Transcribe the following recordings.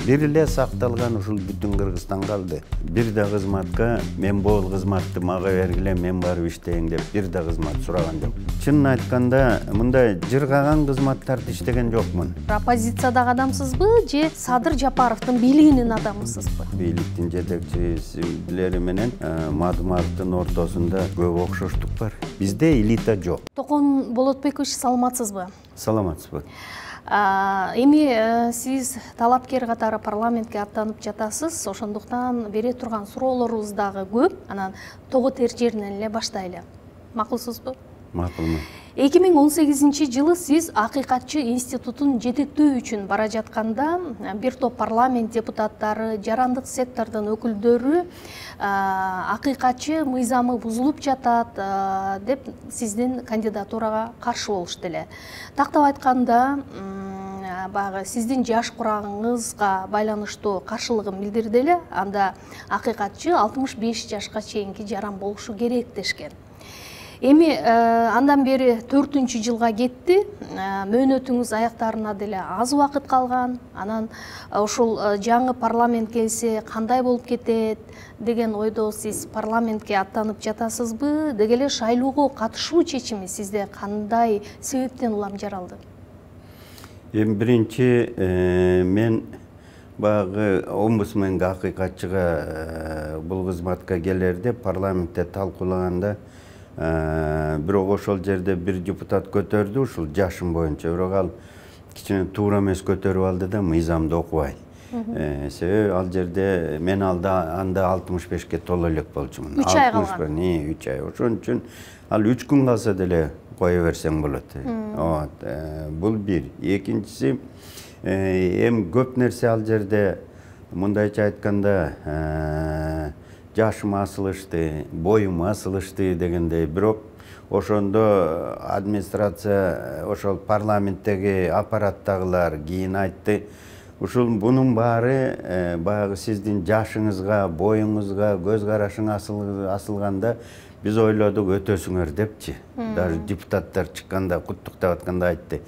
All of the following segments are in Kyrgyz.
бир эле сакталган ушул бүтүн Кыргызстан калды. Бир да кызматка мен бул кызматты мага бергиле, мен барып иштейин деп бир да кызмат сураган жок. Чынын айтканда, мындай жыргаган кызматтарды иштеген жокмун. Оппозициядагы адамсызбы же Садыр Жапаровдун бийлигинин адамысызбы? Бийликтин жетекчилери менен Мадумаровдун ортосунда көп окшоштук бар. Бизде элита жок. Токон Болотбекович, саламатсызбы? Саламатсызбы. Эми сиз талапкер катары парламентке аттанып жатасыз, ошондуктан бере турган суроолорубуз дагы көп. Анан того тер жеринен эле баштайлы. Макулсузбу? Макулмун. 2018-жылы сиз Акыйкатчы институтун жетектөө үчүн бара жатканда бир топ парламент депутаттары, жарандык сектордун өкүлдөрү Акыйкатчы мыйзамы бузулуп жатат деп сиздин кандидатурага каршы болушту эле. Тактап айтканда, баягы сиздин жаш курагыңызга байланыштуу каршылыгын билдирди эле. Анда Акыйкатчы 65 жашка чейинки жаран болушу керек дешкен. Эми андан бери 4-жылга кетти. Мөөнөтүңүз аяктарына деле аз убакыт калган. Анан ошол жаңы парламент келсе кандай болуп кетет деген ойдо сиз парламентке аттанып жатасызбы? Деги эле шайлоого катышуу чечими сизде кандай себептен улам жаралды? Эми биринчи мен баягы омбудсменге Акыйкатчыга бул кызматка келерде парламентте талкуулаганда бирок ошол жерде бир депутат көтөрдү ушул жашым боюнча, бирок ал кичине туура эмес көтөрүп алды да мыйзамды окубай. Себеби ал жерде мен анда 65ке толо элек болчумун. 3 ай калган. 3 ай. Ошон үчүн ал 3 күн калса деле кое берсең болот. Бул бир. Экинчиси, эми көп нерсе ал жерде мындайча айтканда жашым асылышты, боюм асылышты дегендей, бирок ошондо администрация, ошол парламенттеги аппараттагылар кийин айтты, ушул бунун баары баягы сиздин жашыңызга, боюңузга, көз карашыңа асылганда биз ойлодук өтөсүңөр депчи. Даже депутаттар чыкканда, куттуктап атканда айтты.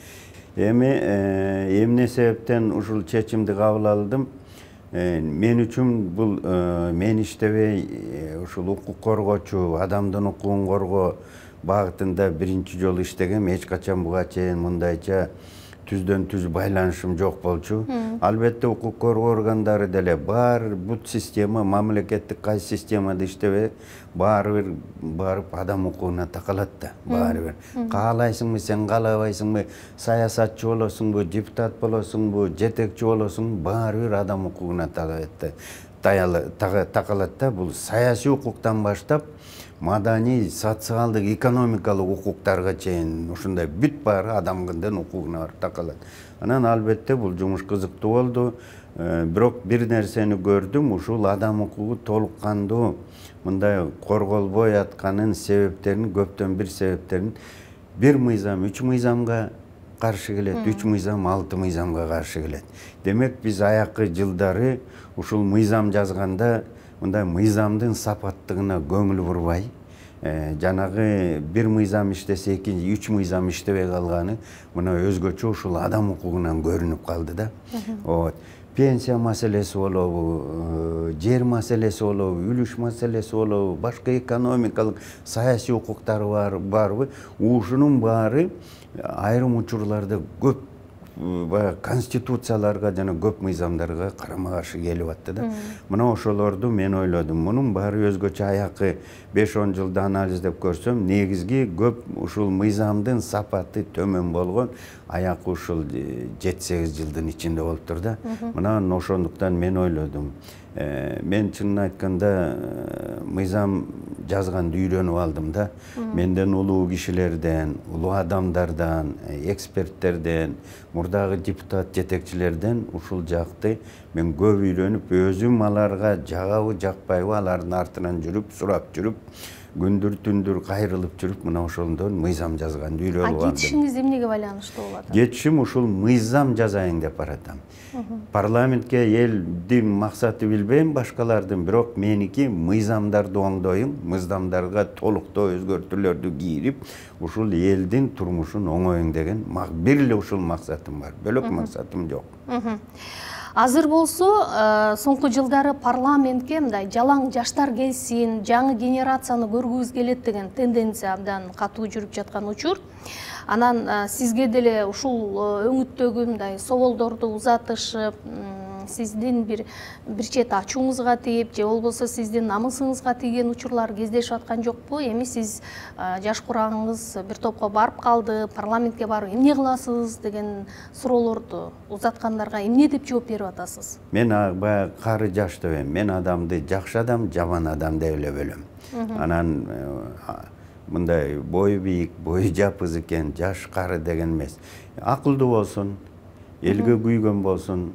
Эми эмне себептен ушул чечимди кабыл алдым? Мен үчүн бул мен иштебей ушул укук коргоочу, адамдын укугун коргоо багытында биринчи жолу иштегем. Эч качан буга чейин мындайча түздөн-түз байланышым жок болчу. Албетте укук коргоо органдары деле бар бут система, мамлекеттик кайсы системада иштебей, баары бир барып адам укугуна такалат да, баары бир. Каалайсыңбы, сен каалабайсыңбы, саясатчы болосуңбу, депутат болосуңбу, жетекчи болосуңбу, баары бир адам укугуна такалат да. Бул саясий укуктан баштап маданий, социалдык, экономикалык укуктарга чейин ушундай бүт баары адамдын укугуна барып такалат. Анан албетте бул жумуш кызыктуу болду. Бирок бир нерсени көрдүм, ушул адам укугу толук кандуу мындай корголбой атканын себептерин, көптөн бир себептерин, бир мыйзам 3 мыйзамга каршы келет, 3 мыйзам 6 мыйзамга каршы келет. Демек биз аякы жылдары ушул мыйзам жазганда мындай мыйзамдын сапаттыгына көңүл бурбай, жанагы бир мыйзам иштесе, экинчи 3 мыйзам иштебей калганы мына өзгөчө ушул адам укугунан көрүнүп калды да. Пенсия маселеси болобу, жер маселеси болобу, үлүш маселеси болобу, башка экономикалык, саясий укуктары барбы, ушунун баары айрым учурларда көп конституцияларга жана көп мыйзамдарга карама каршы келип атты да. Мына ошолорду мен ойлодум. Мунун баары өзгөчө аякы 5-10 жылда анализдеп көрсөм, негизги көп ушул мыйзамдын сапаты төмөн болгон аякы ушул 7-8 жылдын ичинде болуптур да. Мына ошондуктан мен ойлодум. Мен чынын айтканда мыйзам жазганды үйрөнүп алдым да. Менден улуу кишилерден, улуу адамдардан, эксперттерден, мурдагы депутат жетекчилерден ушул жакты мен көп үйрөнүп, өзүм аларга жагабы, жакпайбы алардын артынан жүрүп, сурап жүрүп, күндүр түндүр кайрылып жүрүп мына ошондон мыйзам жазганды үйрөнүп алдым. Кетишиңиз эмнеге байланыштуу болуп атат? Кетишим ушул мыйзам жазайын деп баратам. Парламентке элдин максаты билбейм башкалардын, бирок меники мыйзамдарды оңдоюм, мыйзамдарга толуктоо өзгөртүүлөрдү кийирип, ушул элдин турмушун оңоюң деген бир эле ушул максатым бар. Бөлөк максатым жок. Азыр болсо соңку жылдары парламентке мындай жалаң жаштар келсин, жаңы генерацияны көргүбүз келет деген тенденция абдан катуу жүрүп жаткан учур. Анан сизге деле ушул өңүттөгү мындай соболдорду узатышып, сиздин бир чет ачууңузга тийип, же болбосо сиздин намысыңызга тийген учурлар кездешип аткан жокпу? Эми сиз жаш курагыңыз бир топко барып калды, парламентке барып эмне кыласыз деген суроолорду узаткандарга эмне деп жооп берип атасыз? Мен баягы кары жаш деп эм. Мен адамды жакшы адам, жаман адам деп эле бөлөм. Анан мындай бою бийик, бою жапыз экен, жаш кары деген эмес. Акылдуу болсун, элге күйгөн болсун,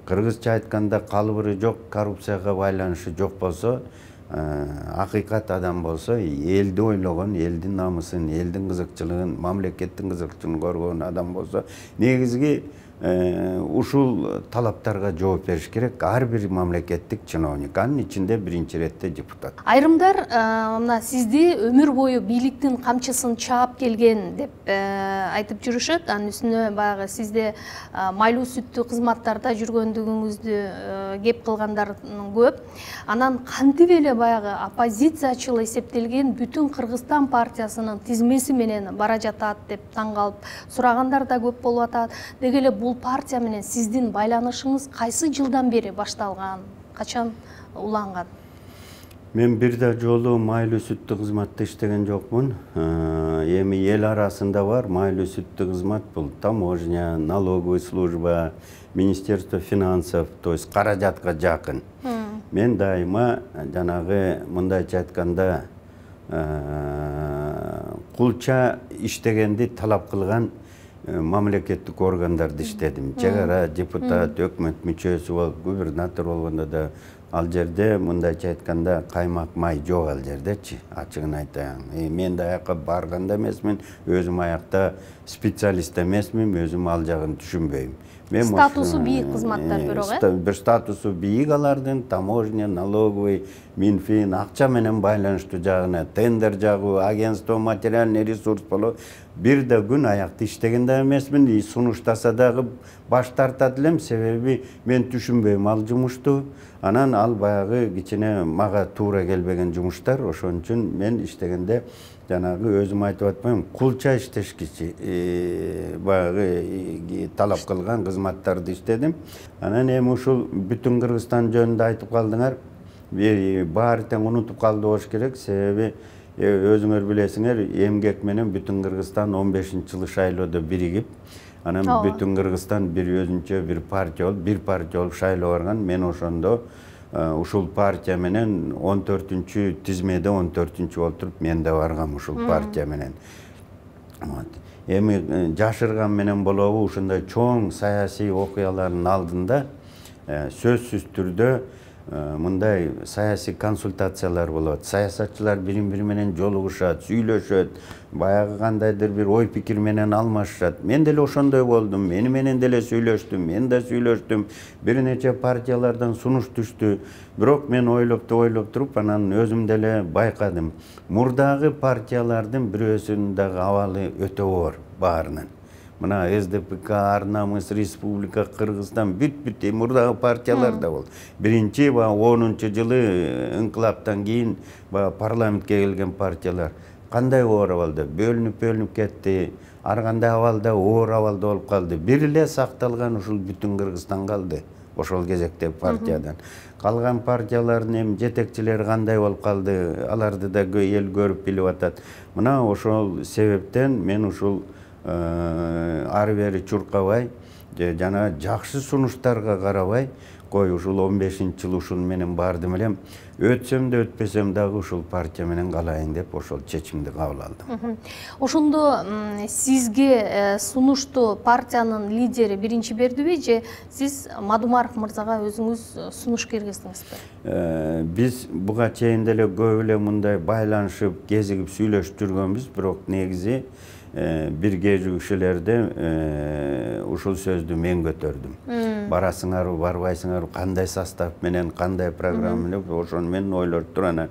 кыргызча айтканда калбыры жок, коррупцияга байланышы жок болсо, акыйкат адам болсо, элди ойлогон, элдин намысын, элдин кызыкчылыгын, мамлекеттин кызыкчылыгын көргөн адам болсо, негизги ушул талаптарга жооп бериш керек ар бир мамлекеттик чиновник, анын ичинде биринчи иретте депутат. Айрымдар мына сизди өмүр бою бийликтин камчысын чаап келген деп айтып жүрүшөт. Анын үстүнө баягы сизде майлуу сүттүү кызматтарда жүргөндүгүңүздү кеп кылгандар көп. Анан кантип эле баягы оппозициячыл эсептелген Бүтүн Кыргызстан партиясынын тизмеси менен бара жатат деп таң калып сурагандар да көп болуп атат. Деги эле бул партия менен сиздин байланышыңыз кайсы жылдан бери башталган, качан уланган? Мен бир да жолу майлуу сүттүү кызматта иштеген жокмун. Эми эл арасында бар майлуу сүттүү кызмат бул таможня, налоговый служба, Министерство финансов, то есть каражатка жакын. Мен дайыма жанагы мындайча айтканда кулча иштегенди талап кылган мамлекеттик органдарды иштедим. Чегара депутат, өкмөт мүчөсү болуп, губернатор болгондо да ал жерде мындайча айтканда каймак май жок ал жердечи, ачыгын айтайын. Мен да аякка барган да эмесмин, өзүм аякта специалист эмесмин, өзүм ал жагын түшүнбөйм. Статусу бийик кызматтар бирок, бир статусу бийик алардын, таможня, налоговый, Минфин, акча менен байланыштуу жагына, тендер жагы, агентство материальный ресурс болуп, бир да күн аякта иштеген да эмесмин, сунуштаса дагы баш тартат элем, себеби мен түшүнбөйм ал жумушту. Анан ал баягы кичине мага туура келбеген жумуштар, ошон үчүн мен иштегенде жанагы өзүм айтып атпайм, кулча иштешкичи баягы талап кылган кызматтарды иштедим. Анан эми ушул Бүтүн Кыргызстан жөнүндө айтып калдыңар, баары тең унутуп калды болуш керек, себеби өзүңөр билесиңер, эмгек менен Бүтүн Кыргызстан 15-жылы шайлоодо биригип, анан Бүтүн Кыргызстан бир өзүнчө бир партия болуп шайлоо барган. Мен ошондо ушул партия менен 14-чү тизмеде 14-чү болуп туруп мен да баргам ушул партия менен. Эми жашырган менен болобу, ушундай чоң саясий окуялардын алдында сөзсүз түрдө мындай саясий консультациялар болот. Саясатчылар бири-бири менен жолугушат, сүйлөшөт, баягы кандайдыр бир ой пикир менен алмашышат. Мен деле ошондой болдум, мени менен деле сүйлөштүм, мен да сүйлөштүм. Бир нече партиялардан сунуш түштү. Бирок мен ойлоп туруп, анан өзүм деле байкадым. Мурдагы партиялардын бирөөсүнүн дагы абалы өтө оор баарынын. Мына СДПК, Арнамыс, Республика, Кыргызстан, бүт мурдагы партиялар да бол. Биринчи 10-жылы инкылаптан кийин парламентке келген партиялар кандай оор абалда бөлүнүп кетти, ар кандай абалда оор абалда болуп калды. Бир эле сакталган ушул Бүтүн Кыргызстан калды ошол кезекте партиядан. Калган партиялардын эми жетекчилери кандай болуп калды, аларды да эл көрүп билип атат. Мына ошол себептен мен ушул ары бери чуркабай жана жакшы сунуштарга карабай кой ушул 15-жыл ушул менен бардым элем, өтсөм да өтпөсөм дагы ушул партия менен калайын деп ошол чечимди кабыл алдым. Ошондо сизге сунушту партиянын лидери биринчи бердиби же сиз Мадумаров мырзага өзүңүз сунуш киргиздиңизби? Биз буга чейин деле көп эле мындай байланышып, кезигип сүйлөшүп жүргөнбүз, бирок негизи бир кезигишилерде ушул сөздү мен көтөрдүм. Барасыңарбы, барбайсыңарбы, кандай состав менен, кандай программа менен, ошону мен ойлоп туруп анан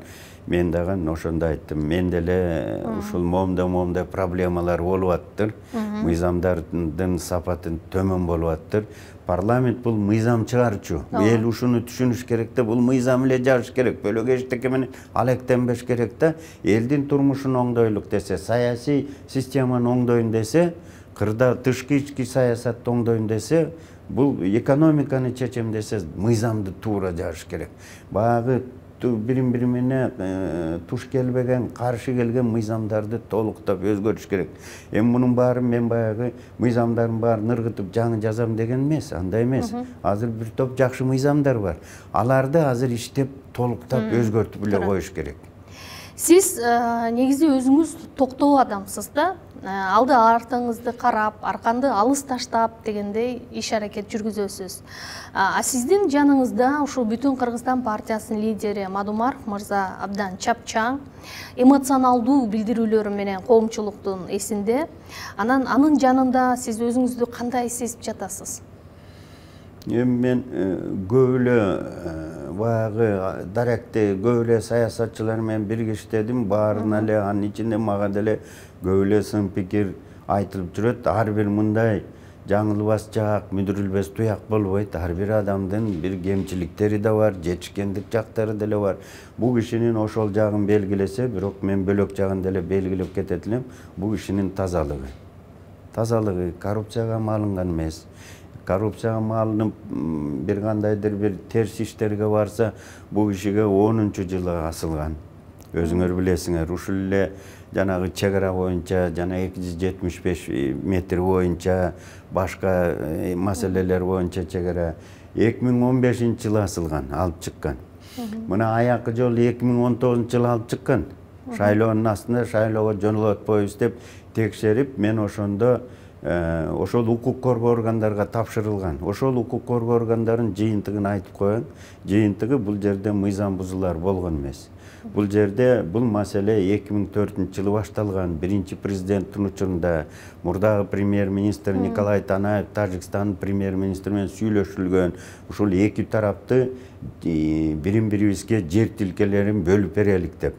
мен дагы ошондо айттым. Мен деле ушул момда проблемалар болуп аттыр. Мыйзамдардын сапаты төмөн болуп аттыр. Парламент бул мыйзам чыгарчу. Эл ушуну түшүнүш керек да, бул мыйзам эле жарыш керек. Бөлөк эчтеке менен алектенбеш керек да. Элдин турмушун оңдойлук десе, саясий системаны оңдойн десе, кырда тышкы ички саясатты оңдойн десе, бул экономиканы чечем десе, мыйзамды туура жарыш керек. Баягы бири-бири менен туш келбеген, каршы келген мыйзамдарды толуктап өзгөртүш керек. Эми мунун баарын мен баягы мыйзамдардын баарын ыргытып жаңы жазам деген эмес, андай эмес. Азыр бир топ жакшы мыйзамдар бар. Аларды азыр иштеп толуктап өзгөртүп эле коюш керек. Сиз негизи өзүңүз токтоо адамсыз да, алды артыңызды карап, арканды алыс таштап дегендей иш аракет жүргүзөсүз. Сиздин жаныңызда ушул Бүтүн Кыргызстан партиясынын лидери Мадумаров мырза абдан чапчаң, эмоционалдуу билдирүүлөрү менен коомчулуктун эсинде. Анын жанында сиз өзүңүздү кандай сезип жатасыз? Мен көп эле баягы даректе көп эле саясатчылар менен биргиштедим. Баарына эле анын ичинде мага деле көп эле сын пикир айтылып жүрөт. Ар бир мындай жаңылбас жак, мүдүрүлбөс туяк болбойт. Ар бир адамдын бир кемчиликтери да бар, жетишкендик жактары деле бар. Бул кишинин ошол жагын белгилесе, бирок мен бөлөк жагын деле белгилеп кетет элем. Бул кишинин тазалыгы, коррупцияга малынган эмес. Коррупцияга малынып, бир кандайдыр бир терс иштерге барса, бул кишиге 10-жылы асылган. Өзүңөр билесиңер, ушул эле жанагы чек ара боюнча, жана 275 метр боюнча, башка маселелер боюнча чек ара 2015-жылы асылган, алып чыккан. Мына аякы жолу 2019-жылы алып чыккан. Шайлоонун астында шайлоого жөнөлөт атпайбыз деп текшерип, мен ошондо ошол укук коргоо органдарга тапшырылган. Ошол укук коргоо органдарын жыйынтыгын айтып коеюн. Жыйынтыгы бул жерде мыйзам бузуулар болгон эмес. Бул жерде бул маселе 2004-жылы башталган. Биринчи президенттин учурунда мурдагы премьер-министр Николай Танаев Тажикстандын премьер-министри менен сүйлөшүлгөн. Ушул эки тарапты бирин-бирибизге жер тилкелерин бөлүп берелик деп.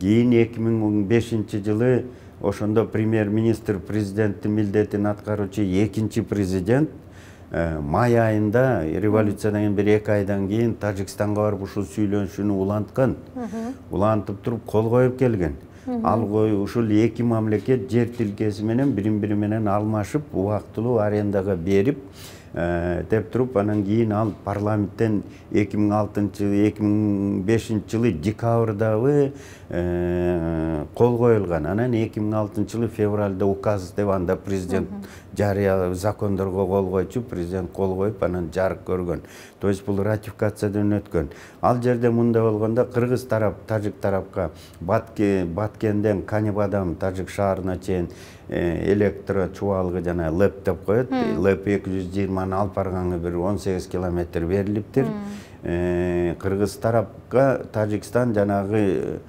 Кийин 2015-жылы ошондо премьер-министр президенттин милдетин аткаруучу экинчи президент май айында революциядан кийин бир 2 айдан кийин Тажикстанга барып ушул сүйлөшүүнү уланткан. Улантып туруп кол коюп келген. Ал ушул эки мамлекет жер тилкеси менен бири-бири менен алмашып, убактылуу арендага берип деп туруп, анан кийин ал парламенттен 2005-жылы декабрдагы кол коюлган. Анан 2006-жылы февралда указ деп анда президент жарыя закондорго кол койчу, президент кол коюп, анан жарык көргөн. То есть бул ратификациядан өткөн. Ал жерде мындай болгондо кыргыз тарап, тажик тарапка Баткенден Канибадан Тажик шаарына чейин электро чубалгы жана ЛЭП деп коет. ЛЭП 220 алып барганга бир 18 километр берилиптир. Кыргыз тарапка Тажикстан жанагы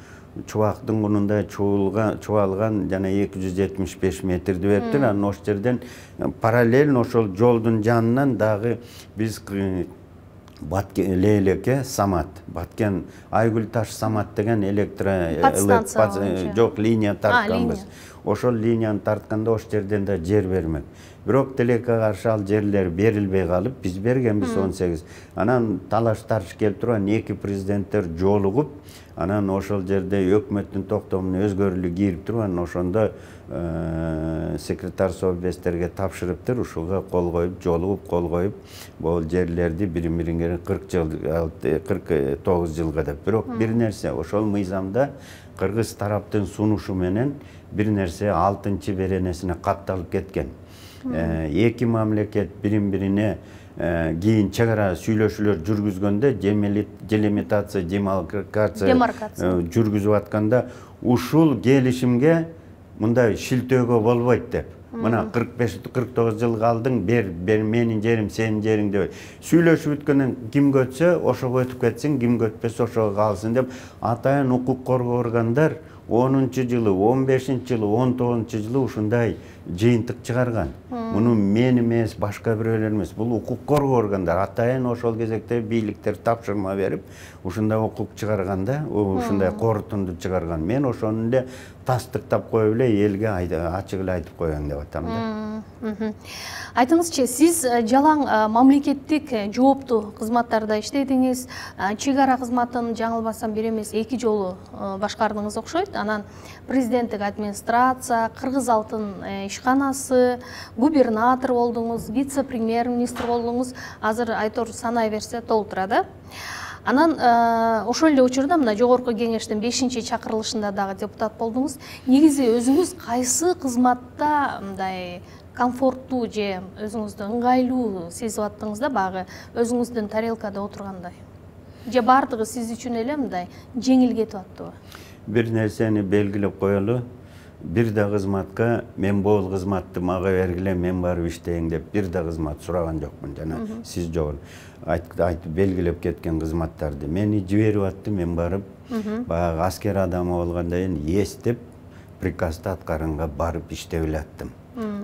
чубактын мунундай чубалган жана 275 метрди бериптир. Анан ошол жерден параллельно ошол жолдун жанынан дагы биз Лейлеке Самат, Баткен Айгүл Таш Самат деген жок линия тартканбыз. Ошол линияны тартканда ошол жерден да жер бермек. Бирок тилекке каршы ал жерлер берилбей калып, биз бергенбиз 18. Анан талаш тарыш келип турган эки президенттер жолугуп, анан ошол жерде өкмөттүн токтомуна өзгөрүүлүк кирип туруп, анан ошондо секретарь совбезтерге тапшырыптыр, ушуга кол коюп, жолугуп кол коюп, бул жерлерди бири-бириңерин 49 жылга деп. Бирок бир нерсе, ошол мыйзамда кыргыз тараптын сунушу менен бир нерсе 6-беренесине катталып кеткен. Эки мамлекет бирин-бирине кийин чек ара сүйлөшүүлөр жүргүзгөндө, делимитация, демаркация жүргүзүп атканда ушул келишимге мындай шилтөөгө болбойт деп. Мына 45-49 жыл калдың, бер менин жерим, сенин жериң деп. Сүйлөшүп өткөндөн ким көтсө, ошого өтүп кетсин, ким көтпөсө ошого калсын деп атайын укук коргоо органдар 10-жылы, 15-жылы, 19-жылы ушундай жыйынтык чыгарган. Муну мен эмес, башка бирөөлөр эмес, бул укук коргоо органдар атайын ошол кезекте бийликтер тапшырма берип, ушундай укук чыгарганда, ушундай корутунду чыгарган. Мен ошону эле тастыктап коюп эле элге ачык эле айтып коеюн деп атам да. Айтыңызчы, сиз жалаң мамлекеттик жооптуу кызматтарда иштедиңиз, чек ара кызматын жаңылбасам бир эмес 2 жолу башкардыңыз окшойт. Анан президенттик администрация, Кыргыз алтын ишканасы, губернатор болдуңуз, вице-премьер-министр болдуңуз. Азыр айтор санай берсе толтура да. Анан ошол эле учурда мына жогорку кеңештин 5-чакырылышында дагы депутат болдуңуз. Негизи өзүңүз кайсы кызматта мындай комфорттуу же өзүңүздү ыңгайлуу сезип аттыңыз да, багы өзүңүздүн тарелкада отургандай? Же бардыгы сиз үчүн эле мындай жеңил кетип аттыбы? Бир нерсени белгилеп коелу. Бир да кызматка мен бул кызматты мага бергиле, мен барып иштейин деп бир да кызмат сураган жокмун. Жана сиз жогору айтып белгилеп кеткен кызматтарды мени жиберип атты, мен барып баягы аскер адамы болгондон кийин эстеп приказды аткарганга барып иштеп эле аттым.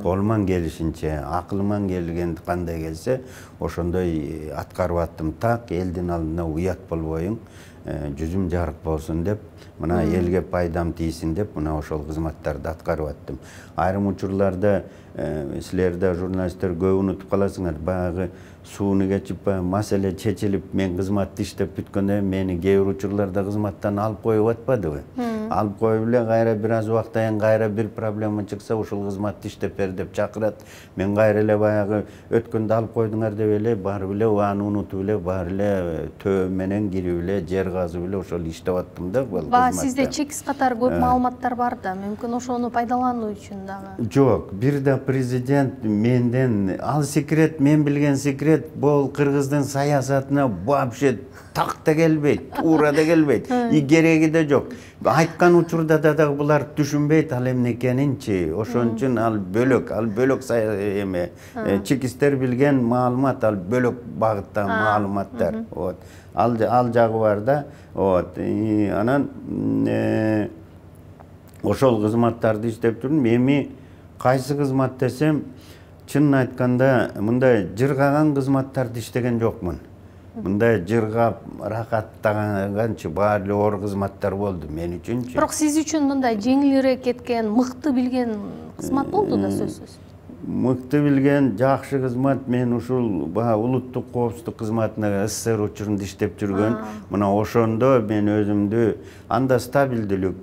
Колуман келишинче, акылыман келген кандай келсе, ошондой аткарып аттым. Так элдин алдына уят болбоюн, жүзүм жарык болсун деп, мына элге пайдам тийсин деп, мына ошол кызматтарды аткарып аттым. Айрым учурларда силерде журналисттер көп унутуп каласыңар, баягы сууну кечип, маселе чечилип, мен кызматты иштеп бүткөндө мени кээ бир учурларда кызматтан алып коюп атпадыбы? Алып коюп эле кайра бир аз убактан кайра бир проблема чыкса, ушул кызматты иштеп бер деп чакырат. Мен кайра эле баягы өткөндө алып койдуңар деп эле барып эле аны унутуп эле бар эле төө менен кирип эле жер казып эле ошол иштеп аттым да бул кызматта. Сизде чекис катары көп маалыматтар бар да, мүмкүн ошону пайдалануу үчүн дагы. Жок, бир да президент менден ал секрет, мен билген секрет бул Кыргыздын саясатына вообще так да келбейт, туура да келбейт, кереги да жок. Айткан учурда да булар түшүнбөйт ал эмне экенинчи. Ошон үчүн ал бөлөк эме чекистер билген маалымат, ал бөлөк багытта маалыматтар. Вот. Ал жагы бар да. Вот. Анан ошол кызматтарды иштеп турдум. Эми кайсы кызмат десем, чынын айтканда мындай жыргаган кызматтарды иштеген жокмун. Мындай жыргап, рахаттаганчы баары эле оор кызматтар болду мен үчүнчү. Бирок сиз үчүн мындай жеңилирээк кеткен, мыкты билген кызмат болду да сөзсүз. Мыкты билген, жакшы кызмат мен ушул улуттук коопсуздук кызматына СССР учурунда иштеп жүргөн. Мына ошондо мен өзүмдү анда стабилдүүлүк,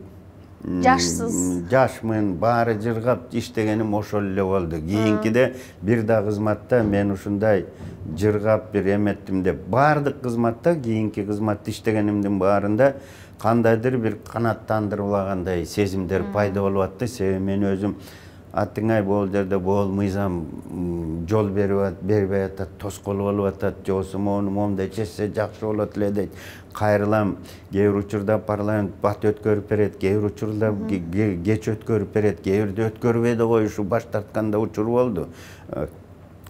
жашмын, баары жыргап иштегеним ошол эле болду. Кийинкиде бир да кызматта мен ушундай жыргап бир эметтим деп, баардык кызматта кийинки кызматты иштегенимдин баарында кандайдыр бир канааттандырбагандай сезимдер пайда болуп атты. Себеби мен өзүм аттыңай бул жерде мыйзам жол бербей атат, тоскоол болуп атат, же болсо моундай чечсе жакшы болот эле дейт. Кайрылам, кээ бир учурда парламент бат өткөрүп берет, кээ бир учурда кеч өткөрүп берет, кээ бирде өткөрбөй да коюшу баш тартканда учур болду.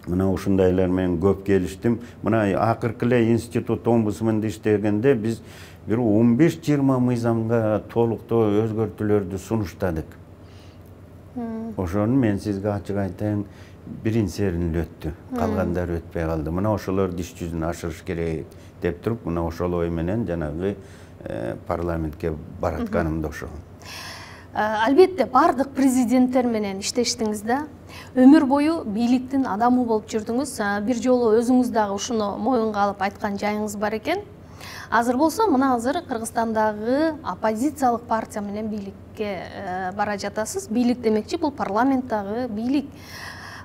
Мына ушундайлар менен көп келиштим. Мына акыркы эле институт омбудсменде иштегенде биз бир 15-20 мыйзамга толуктоо өзгөртүүлөрдү сунуштадык. Ошону мен сизге ачык айтайын, бирин-серин өттү, калгандары өтпөй калды. Мына ошолорду иш жүзүнө ашырыш керек деп туруп, мына ошол ой менен жанагы парламентке баратканым да ошол. Албетте, бардык президенттер менен иштештиңиз да. Өмүр бою бийликтин адамы болуп жүрдүңүз. Бир жолу өзүңүз дагы ушуну моюнга алып айткан жайыңыз бар экен. Азыр болсо, мына азыр Кыргызстандагы оппозициялык партия менен бийликке бара жатасыз. Бийлик демекчи, бул парламенттагы бийлик.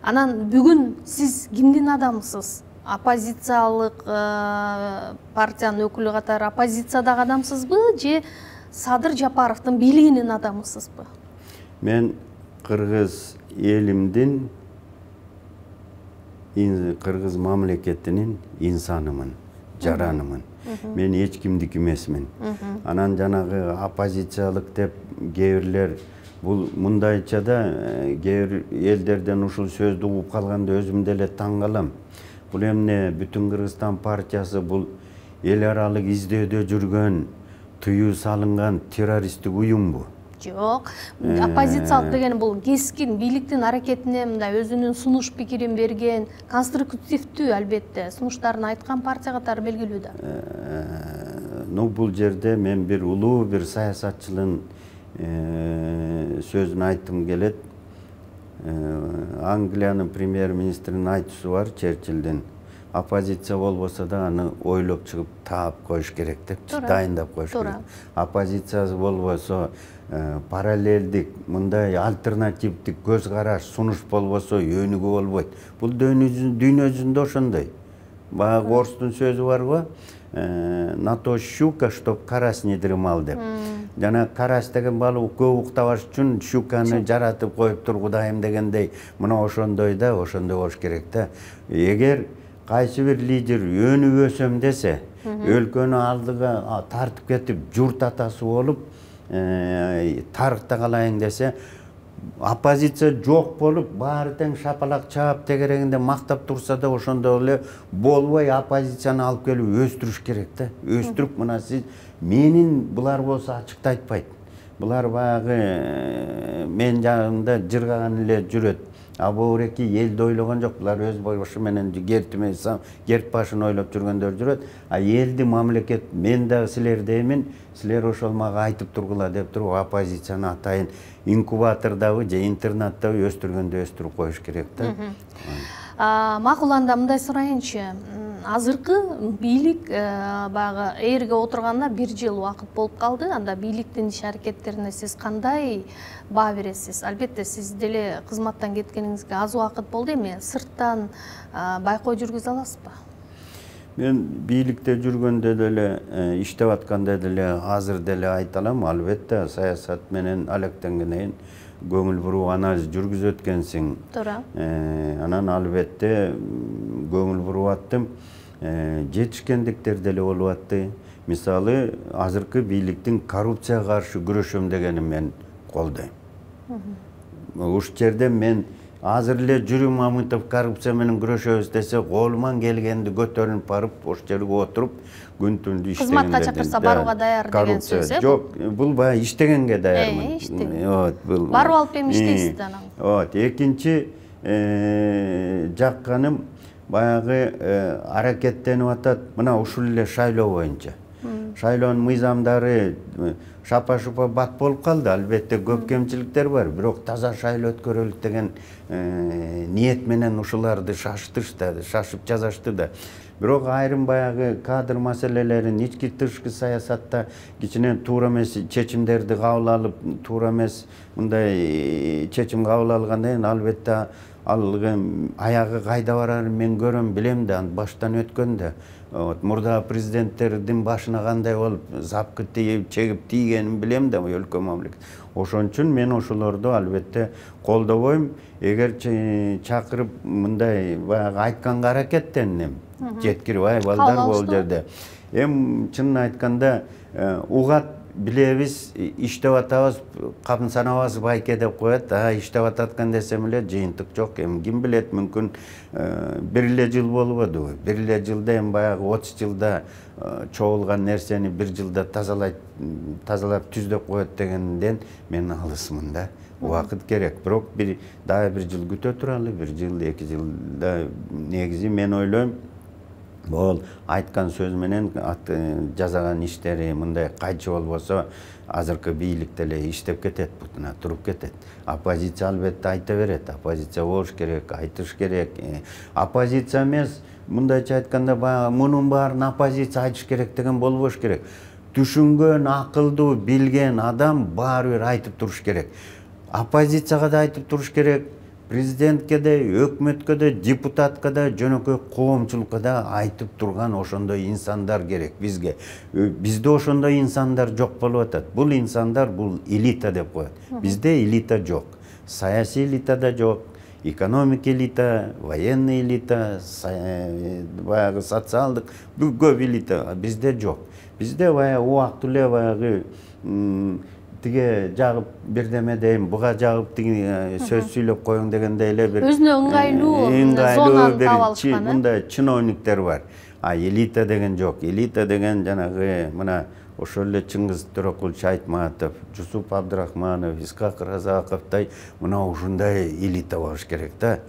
Анан бүгүн сиз кимдин адамысыз? Оппозициялык партиянын өкүлү катары оппозициядагы адамсызбы, же Садыр Жапаровдун бийлигинин адамысызбы? Мен Кыргыз элимдин Кыргыз мамлекетинин инсанымын, жаранымын. Мен эч кимдики эмесмин. Анан жанагы оппозициялык деп кээ бирлер бул мындайча да кээ бир элдерден ушул сөздү угуп калганда өзүм деле таң калам. Бул эмне Бүтүн Кыргызстан партиясы бул эл аралык издөөдө жүргөн, тыюу салынган террористтик уюмбу? Жок. Оппозициялык деген бул кескин бийликтин аракетине мындай өзүнүн сунуш пикирин берген, конструктивдүү албетте сунуштарын айткан партия катары белгилүү да. Ну бул жерде мен бир улуу бир саясатчынын сөзүн айткым келет. Англиянын премьер-министринин айтуусу бар, Черчиллдин. Оппозиция болбосо да аны ойлоп чыгып таап коюш керек депчи, дайындап коюш керек. Оппозициясы болбосо, параллелдик, мындай альтернативдик көз караш, сунуш болбосо өнүгүү болбойт. Бул дүйнө жүзүндө ошондой. Баягы орустун сөзү барбы? На то щука, чтоб карась не дремал деп. Жана карась деген балык көп уктабаш үчүн щуканы жаратып коюптур Кудайым дегендей. Мына ошондой да, ошондой болуш керек да. Эгер кайсы бир лидер өнүп өсөм десе, өлкөнү алдыга тартып кетип, журт атасы болуп, тарыхта калайын десе, оппозиция жок болуп, баары тең шапалак чаап тегерегинде мактап турса да, ошондой эле болбой оппозицияны алып келип өстүрүш керек да. Өстүрүп, мына сиз менин булар болсо ачыкты айтпайт. Булар баягы мен жагымда жыргаган эле жүрөт. А буреки элди ойлогон жок, булар өз бошу менен герт башын ойлоп жүргөндөр жүрөт. А элди, мамлекет, мен дагы силердеймин, силер ошол мага айтып тургула деп туруп оппозицияны атайын инкубатордабы же интернаттабы өстүргөндө өстүрүп коюш керек да. Макул, анда мындай сурайынчы. Азыркы бийлик баягы ээрге отурганда 1 жыл убакыт болуп калды. Анда бийликтин иш аракеттерине сиз кандай баа бересиз? Албетте сиз деле кызматтан кеткениңизге аз убакыт болду, эми сырттан байкоо жүргүзө аласызбы? Мен бийликте жүргөндө деле, иштеп атканда деле, азыр деле айта алам. Албетте саясат менен алектенгенден көңүл буруу анализ жүргүзүп өткөнсүң. Туура. Анан албетте көңүл буруп аттым. Жетишкендиктер деле болуп атты. Мисалы, азыркы бийликтин коррупцияга каршы күрөшөм дегенин мен колдойм. Уш жерде мен азыр эле Жүрү Мамытов коррупция менен күрөшөбүз десе, колуман келгенди көтөрүнүп барып, ош жерге отуруп, күн түндү иштегенге. Кызматка чакырса барууга даяр деген сөз, э? Жок, бул баягы иштегенге даярмын. Барып алып эми иштейсиз да анан. Экинчи жакканым баягы аракеттенип атат. Мына ушул эле шайлоо боюнча. Шайлоонун мыйзамдары шапа-шупа бат болуп калды. Албетте көп кемчиликтер бар, бирок таза шайлоо өткөрөлүк деген ниет менен ушуларды шашып жазышты да. Бирок айрым баягы кадр маселелерин, ички тышкы саясатта кичине туура эмес чечимдерди кабыл алып, туура эмес мындай чечим кабыл алгандан кийин албетте аягы кайда барарын мен көрөм, билем да, баштан өткөн да. Мурда президенттердин башына кандай болуп запкы чегип тийгенин билем да, өлкө мамлекет. Ошон үчүн мен ошолорду албетте колдобойм. Эгер чакырып мындай баягы айтканга аракеттенем, жеткирбай балдар бул жерде. Чынын айтканда угат билебиз, иштеп атабыз, капын санабыз байке деп коет. Иштеп ататкан десем эле жыйынтык жок. Ким билет, мүмкүн 1 эле жыл болбоду. 1 эле жылда баягы 30 жылда чогулган нерсени 1 жылда тазалап түздөп коет дегенден мен алысмын да. Убакыт керек. Бирок дагы 1 жыл күтө туралы, 1 жыл, 2 жылда негизи мен ойлойм, бул айткан сөз менен жасаган иштери мындай кайчы болбосо азыркы бийлик деле иштеп кетет, бутуна туруп кетет. Оппозиция албетте айта берет, оппозиция болуш керек, айтыш керек. Оппозиция эмес, мындайча айтканда баягы мунун баарын оппозиция айтыш керек деген болбош керек. Түшүнгөн, акылдуу, билген адам баары бир айтып туруш керек. Оппозицияга да айтып туруш керек. Президентке де, өкмөткө де, депутатка да, жөнөкөй коомчулукка да айтып турган ошондой инсандар керек бизге. Бизде ошондой инсандар жок болуп атат. Бул инсандар, бул элита деп коет. Бизде элита жок. Саясий элита да жок, экономик элита, военный элита, баягы социалдык көп элита. Бизде жок. Бизде баягы убактылуу эле баягы тиге жагып бирдеме дейм, буга жагып тиги сөз сүйлөп коюң дегендей эле бир өзүнө ыңгайлуу зонаны таап алышкан. Мындай чиновниктер бар. А элита деген жок. Элита деген жанагы мына ошол эле Чыңгыз Төрөкул Шайтматов, Жусуп Абдрахманов, Исхак Разаковдай мына ушундай элита болуш керек да.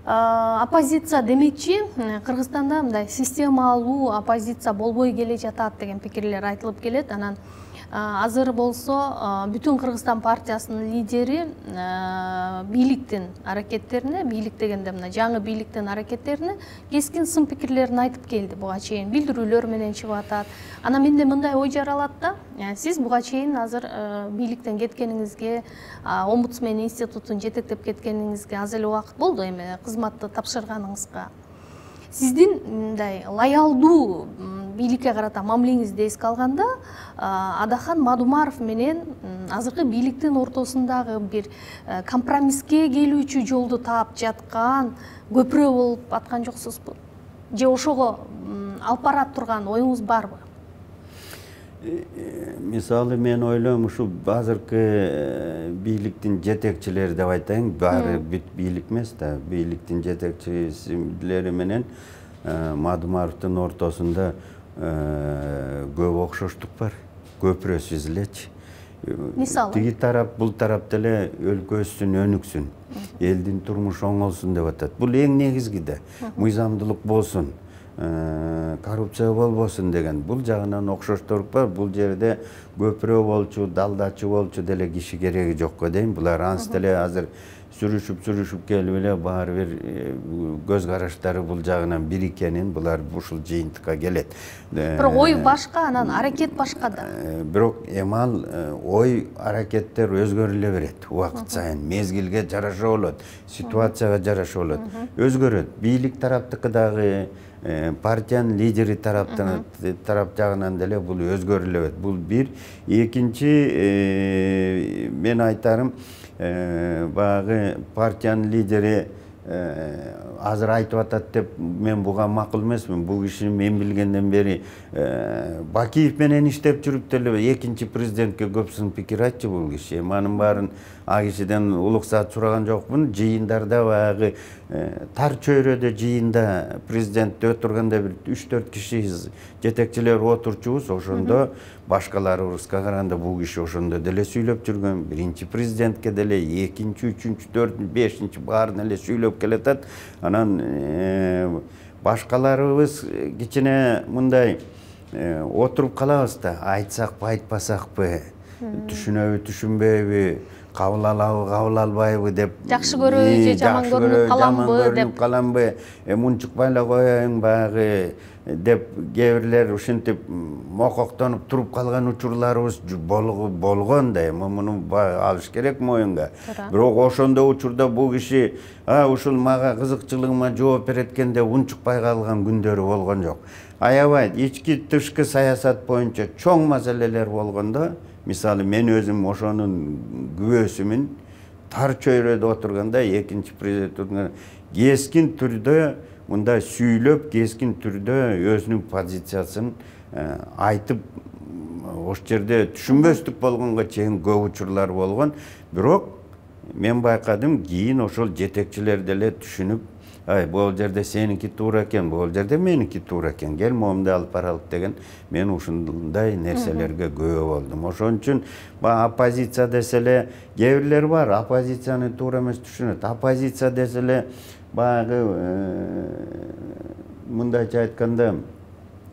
Оппозиция демекчи, Кыргызстанда мындай системалуу оппозиция болбой келе жатат деген пикирлер айтылып келет. Анан азыр болсо бүтүн Кыргызстан партиясынын лидери бийликтин аракеттерине, бийлик дегенде мына жаңы бийликтин аракеттерине кескин сын пикирлерин айтып келди. Буга чейин билдирүүлөр менен чыгып атат. Анан менде мындай ой жаралат да, сиз буга чейин азыр бийликтен кеткениңизге, омбудсмен институтун жетектеп кеткениңизге аз эле убакыт болду эми кызматты тапшырганыңызга. Сиздин мындай лоялдуу бийликке карата мамилеңизди эске алганда, Адахан Мадумаров менен азыркы бийликтин ортосундагы бир компромисске келүүчү жолду таап жаткан көпүрө болуп аткан жоксузбу? Же ошого алып барат турган оюңуз барбы? Мисалы мен ойлойм, ушу азыркы бийликтин жетекчилери деп айтайын, баары бүт бийлик эмес да, бийликтин жетекчилери менен Мадумаровдун ортосунда көп окшоштук бар. Көпүрөсүз элечи. Мисалы тиги тарап, бул тарап деле өлкөсүн өнүксүн, элдин турмушу оңолсун деп атат. Бул эң негизги да. Мыйзамдуулук болсун, коррупция болбосун деген. Бул жагынан окшоштук бар. Бул жерде көпүрө болчу, далдачы болчу деле киши кереги жокко дейм. Булар анс деле азыр сүрүшүп келип эле баары бир көз караштары бул жагынан бир экенин, булар ушул жыйынтыкка келет. Бирок ой башка, анан аракет башка да. Бирок эмал ой аракеттер өзгөрүлө берет убакыт сайын, мезгилге жараша болот, ситуацияга жараша болот. Өзгөрөт. Бийлик тараптыкы дагы, партиянын лидери тарап жагынан деле бул өзгөрүлө берет. Бул бир. Экинчи, мен айтарым, баягы партиянын лидери азыр айтып атат деп мен буга макул эмесмин. Бул киши мен билгенден бери Бакиев менен иштеп жүрүп деле экинчи президентке көп сын пикир айтчу бул киши. Манын баарын а кишиден улуксаат сураган жокмун. Жыйындарда баягы тар чөйрөдө жыйында президентте отурганда бир 3-4 киши жетекчилер отурчубуз. Ошондо башкаларыбызга караганда бул киши ошондо деле сүйлөп жүргөн. Биринчи президентке деле, экинчи, үчүнчү, төртүнчү, бешинчи баарына эле сүйлөп келатат. Анан башкаларыбыз кичине мындай отуруп калабыз да, айтсакпы, айтпасакпы, түшүнөбү, түшүнбөйбү, кабыл алабы, кабыл албайбы деп, жакшы көрөбү же жаман көрүнүп каламбы, мунчукпай эле коеюң баягы деп кээ ушинтип мококтонуп туруп калган учурларыбыз болгон да. Муну алыш керек моюнга. Бирок ошондо учурда бул киши ушул мага кызыкчылыгыма жооп берет экен деп унчукпай калган күндөрү болгон жок. Аябай ички тышкы саясат боюнча чоң маселелер болгондо, мисалы мен өзүм ошонун күбөсүмүн, тар чөйрөдө отурганда экинчи президент кескин түрдө мындай сүйлөп, кескин түрдө өзүнүн позициясын айтып, ош жерде түшүнбөстүк болгонго чейин көп учурлар болгон. Бирок мен байкадым, кийин ошол жетекчилер деле түшүнүп, бул жерде сеники туура экен, бул жерде меники туура экен, кел моунду алып баралык деген, мен ушундай нерселерге күбө болдум. Ошон үчүн оппозиция деселе, кээ бирлер бар, оппозицияны туура эмес түшүнөт. Оппозиция деселе баягы мындайча айтканда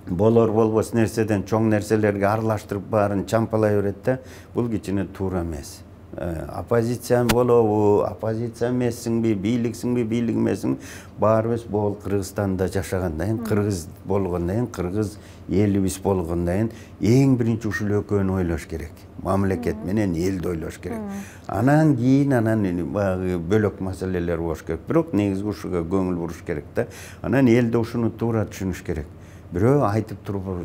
болор болбос нерседен чоң нерселерге аралаштырып баарын чампалай берет да. Бул кичине туура эмес. Оппозиция болобу, оппозиция эмессиңби, бийликсиңби, бийлик эмессиңби, баарыбыз бул Кыргызстанда жашагандан кийин, кыргыз болгондон кийин, кыргыз элибиз болгондон кийин эң биринчи ушул экөөнү ойлош керек. Мамлекет менен элди ойлош керек. Анан кийин баягы бөлөк маселелер болуш керек. Бирок негизги ушуга көңүл буруш керек да. Анан элде ушуну туура түшүнүш керек. Бирөө айтып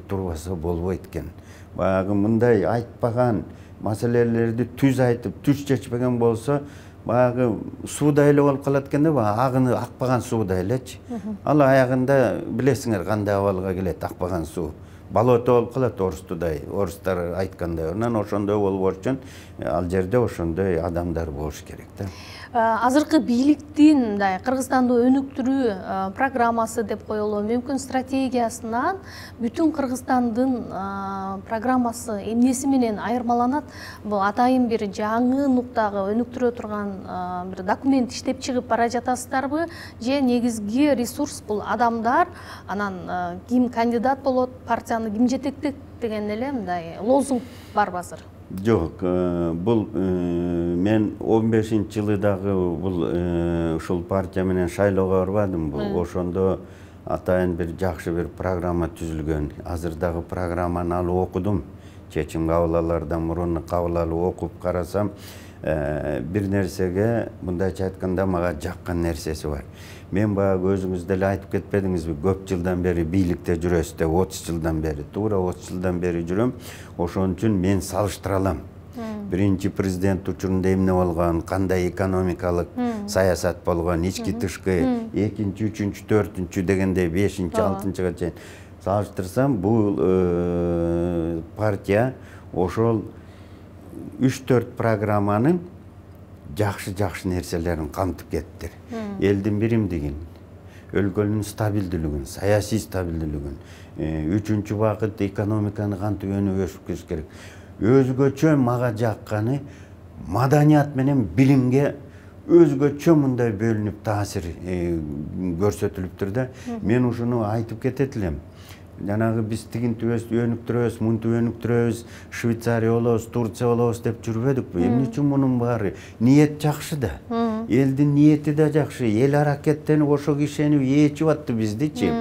турбаса болбойт экен. Баягы мындай айтпаган маселелерди түз айтып, түз чечпеген болсо, баягы сууда эле болуп калат экен да, агыны акпаган сууда элечи. Ал аягында билесиңер кандай абалга келет акпаган суу. Болото болуп калат орустудай, орустар айткандай. Анан ошондой болбош үчүн ал жерде ошондой адамдар болуш керек да. Азыркы бийликтин мындай Кыргызстанды өнүктүрүү программасы деп коелу мүмкүн стратегиясынан бүтүн Кыргызстандын программасы эмнеси менен айырмаланат? Бул атайын бир жаңы нуктагы өнүктүрө турган бир документ иштеп чыгып бара жатасыздарбы? Же негизги ресурс бул адамдар, анан ким кандидат болот, партияны ким жетектейт деген эле мындай лозунг барбы азыр? Жок, бул мен 15-жылы дагы бул ушул партия менен шайлоого барбадым. Бул ошондо атайын бир жакшы бир программа түзүлгөн. Азыр дагы программаны алып окудум. Чечим кабыл алаардан мурун кабыл алып окуп карасам, бир нерсеге мындайча айтканда мага жаккан нерсеси бар. Мен баягы өзүңүз деле айтып кетпедиңизби, көп жылдан бери бийликте жүрөсүз деп, 30 жылдан бери, туура 30 жылдан бери жүрөм. Ошон үчүн мен салыштыра алам. Биринчи президент учурунда эмне болгон, кандай экономикалык саясат болгон, ички тышкы, экинчи, үчүнчү, төртүнчү дегенде 5-6 чейин салыштырсам, бул партия ошол 3-4 программанын жакшы нерселерин камтып кеттир. Элдин биримдигин, өлкөнүн стабилдүүлүгүн, саясий стабилдүүлүгүн, үчүнчү багыт экономиканы кантип өнүгүш керек. Өзгөчө мага жакканы маданият менен билимге өзгөчө мындай бөлүнүп таасир көрсөтүлүптүр да. Мен ушуну айтып кетет элем. Жанагы биз тигинтибиз өнүктүрөбүз, мынтип өнүктүрөбүз, Швейцария болобуз, Турция болобуз деп жүрбөдүкпү? Эмне үчүн мунун баары? Ниет жакшы да. Элдин ниети да жакшы. Эл аракеттенип ошого ишенип ээчип атты биздичи.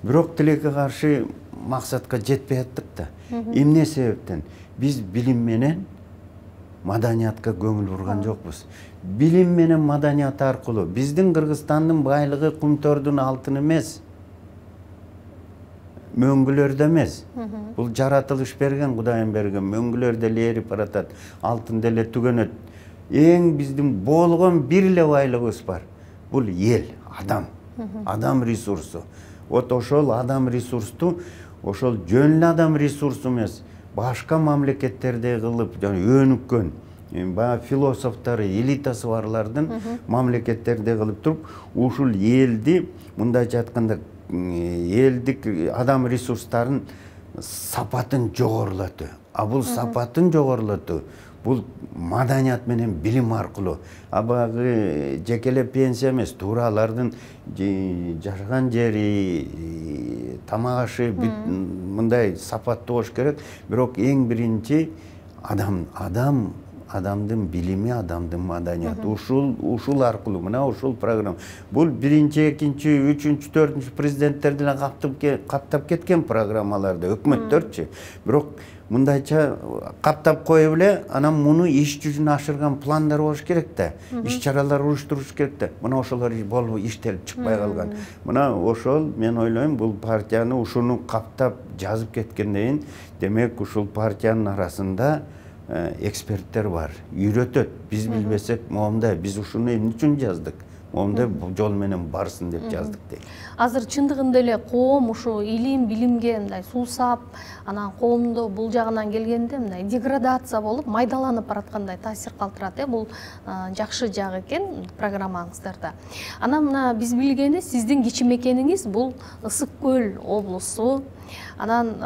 Бирок тилекке каршы максатка жетпей аттык да. Эмне себептен? Биз билим менен маданиятка көңүл бурган жокпуз. Билим менен маданият аркылуу биздин Кыргызстандын байлыгы кумтордун алтын эмес, мөңгүлөрдө эмес. Бул жаратылыш берген, Кудайым берген. Мөңгүлөр деле эрип баратат, алтын деле түгөнөт. Эң биздин болгон бир эле байлыгыбыз бар. Бул эл, адам. Адам ресурсу. Вот ошол адам ресурсту, ошол жөн эле адам ресурсу эмес, башка мамлекеттерде кылып, өнүккөн, баягы философтор, элитасы барлардын мамлекеттерде кылып туруп, ушул элди мындайча айтканда элдик адам ресурстарын сапатын жогорулатуу. А бул сапатын жогорулатуу бул маданият менен билим аркылуу. А баягы жекелеп пенсия эмес, туура алардын жашаган жери, тамак ашы мындай сапаттуу болуш керек. Бирок эң биринчи адамдын билими, адамдын маданияты. Ушул аркылуу, мына ушул программа. Бул биринчи, экинчи, үчүнчү, төртүнчү президенттер деле каптап кеткен программаларды, өкмөттөрчү. Бирок мындайча каптап коюп эле, анан муну иш жүзүнө ашырган пландар болуш керек да. Иш чаралар уруштуруш керек да. Мына ошолор болуп иштелип чыкпай калган. Мына ошол мен ойлойм, бул партияны ушуну каптап жазып кеткенден кийин, демек ушул партиянын арасында эксперттер бар, үйрөтөт. Биз билбесек, моундай, биз ушуну эмне үчүн жаздык? Моундай жол менен барсын деп жаздык дейт. Азыр чындыгында эле коом ушу илим, билимге мындай суусап, анан коомдо бул жагынан келгенде мындай деградация болуп, майдаланып бараткандай таасир калтырат. Бул жакшы жагы экен программаңыздарда. Анан мына биз билгени сиздин кичи мекениңиз бул Ысык Көл облусу. Анан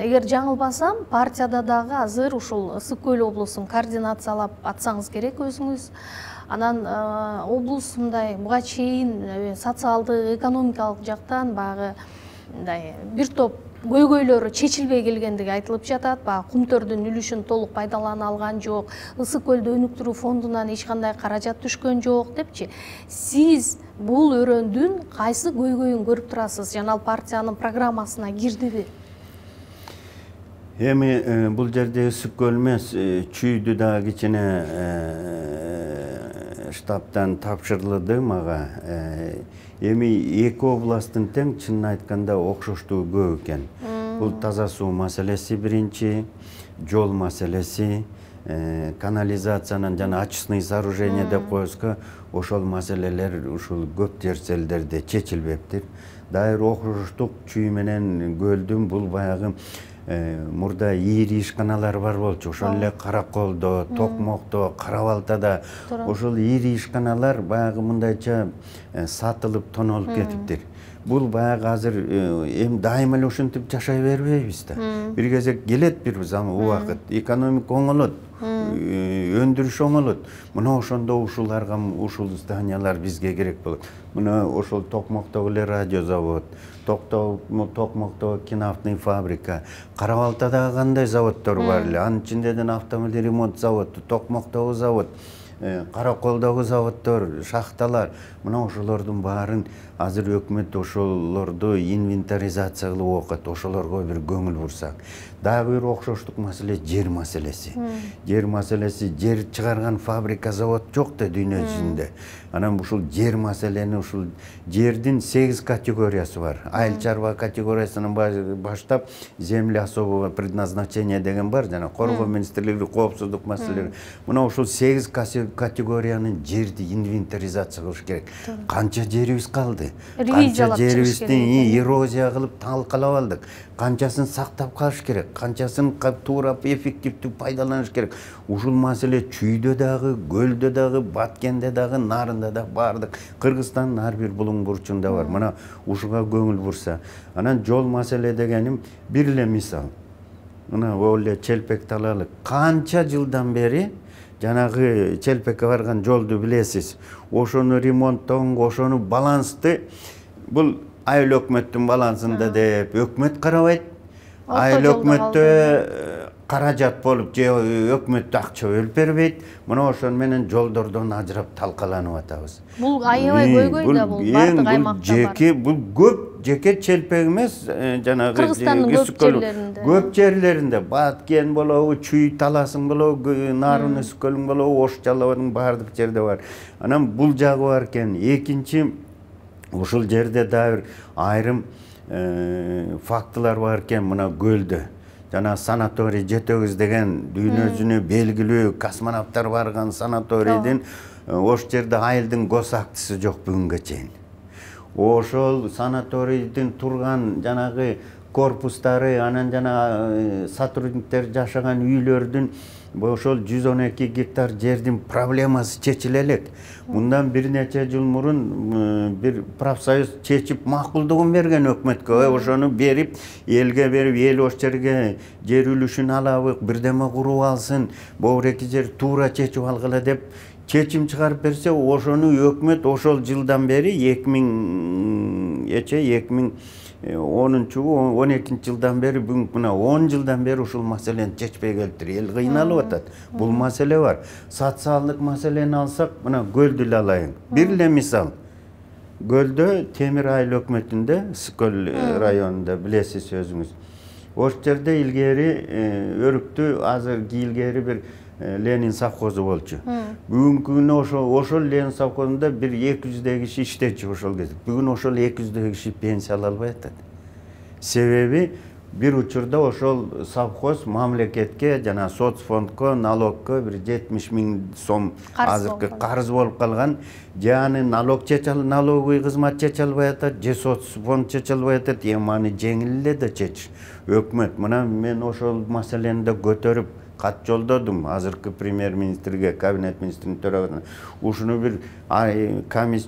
эгер жаңылбасам, партияда дагы азыр ушул Ысык Көл облусун координациялап атсаңыз керек өзүңүз. Анан облус мындай буга чейин социалдык, экономикалык жактан багы мындай бир топ көйгөйлөрү чечилбей келгендиги айтылып жатат. Багы кумтөрдүн үлүшүн толук пайдалана алган жок, Ысык Көлдү өнүктүрүү фондунан эч кандай каражат түшкөн жок депчи. Сиз бул өрөөндүн кайсы көйгөйүн көрүп турасыз? Жана ал партиянын программасына кирдиби? Эми бул жерде Ысык Көл эмес, Чүйдү дагы кичине штабтан тапшырылды мага. Эми эки областтын тең чынын айтканда окшоштугу көп экен. Бул таза суу маселеси биринчи, жол маселеси, канализациянын жана очистный сооружение деп коебузго, ошол маселелер ушул көп жерселдерде чечилбептир. Дайыр окуштук чүй менен көлдүн бул баягы мурда ийри ишканалар бар болчу. Ошол эле Караколдо, Токмокто, Кара-Балтада ошол ийри ишканалар баягы мындайча сатылып тонолуп кетиптир. Бул баягы азыр эми дайыма эле ушинтип жашай бербейбиз да. Бир кезек келет бир убакыт, экономика оңолот, өндүрүш оңолот. Мына ошондо ушуларга ушул зданиялар бизге керек болот. Мына ошол Токмоктогу эле радиозавод, Токмоктогу киноавтный фабрика, Кара-Балтадагы кандай заводдор бар эле, анын ичинден автомобиль ремонт заводу, Токмоктогу завод, Караколдогу заводдор, шахталар. Мына ошолордун баарын азыр өкмөт ошолорду инвентаризация кылып окот, ошолорго бир көңүл бурсак. Дагы бир окшоштук маселе жер маселеси. Жер маселеси, жер чыгарган фабрика, завод жок да дүйнө жүзүндө. Анан ушул жер маселени, ушул жердин 8 категориясы бар. Айыл чарба категориясынан баштап земля особого предназначения деген бар, жана коргоо министрлиги коопсуздук маселелери. Мына ушул 8 категориянын жерди инвентаризация кылыш керек. Канча жерибиз калды? Канча жерибиздин эрозия кылып талкалап алдык? Канчасын сактап калыш керек? Канчасын туура эффективдүү пайдаланыш керек? Ушул маселе чүйдө дагы, көлдө дагы, Баткенде дагы, Нарында да бардык. Кыргызстандын ар бир булуң бурчунда бар. Мына ушуга көңүл бурса. Анан жол маселе дегеним бир эле мисал. Мына ол эле Челпек талалы канча жылдан бери жанагы Челпекке барган жолду билесиз. Ошону ремонттоң, ошону балансты бул айыл өкмөттүн балансында деп өкмөт карабайт. Айыл өкмөттө каражат болуп же өкмөттө акча бөлүп бербейт. Мына ошон менен жолдордон ажырап талкаланып атабыз. Бул аябай көйгөй да, бул бардык аймакта бар. Бул көп жеке Челпек эмес, жанагы Кыргызстандын көп жерлеринде. Көп жерлеринде Баткен болобу, Чүй таласын болобу, Нарын Өскөлүн болобу, Ош Жалалабадын бардык жерде бар. Анан бул жагы бар экен. Экинчи, ушул жерде да бир айрым фактылар бар экен. Мына көлдө жана санаторий Жетөгүз деген дүйнө жүзүнө белгилүү космонавттар барган санаторийдин ош жерде айылдын госактысы жок бүгүнгө чейин. Ошол санаторийдин турган жанагы корпустары, анан жана сотрудниктер жашаган үйлөрдүн ошол 112 гектар жердин проблемасы чечиле элек. Мындан бир нече жыл мурун бир профсоюз чечип макулдугун берген өкмөткө. Ошону берип, элге берип, эл ош жерге жер үлүшүн алабык, бирдеме куруп алсын, богуреки жер туура чечип алгыла деп чечим чыгарып берсе, ошону өкмөт ошол жылдан бери 2010-12 жылдан бери бүгүн мына 10 жылдан бери ушул маселени чечпей келиптир. Эл кыйналып атат. Бул маселе бар. Социалдык маселени алсак, мына көлдү эле алайын. Бир эле мисал. Көлдө Темир айыл өкмөтүндө, Скөл районунда билесиз өзүңүз. Ош жерде илгери өрүктү, азыркы илгери бир Ленин совхозу болчу. Бүгүнкү күнү ошол Ленин совхозунда бир 200 киши иштечү ошол кезде. Бүгүн ошол 200 киши пенсия ала албай атат. Себеби бир учурда ошол совхоз мамлекетке жана соцфондко, налогко бир 70 000 сом азыркы карыз болуп калган. Жаны налоговый кызмат чече албай атат, же соцфонд чече албай атат. Эми аны жеңил эле да чечиш. Өкмөт мына мен ошол маселени да көтөрүп кат жолдодум азыркы премьер-министрге, кабинет министринин төрагасына. Ушуну бир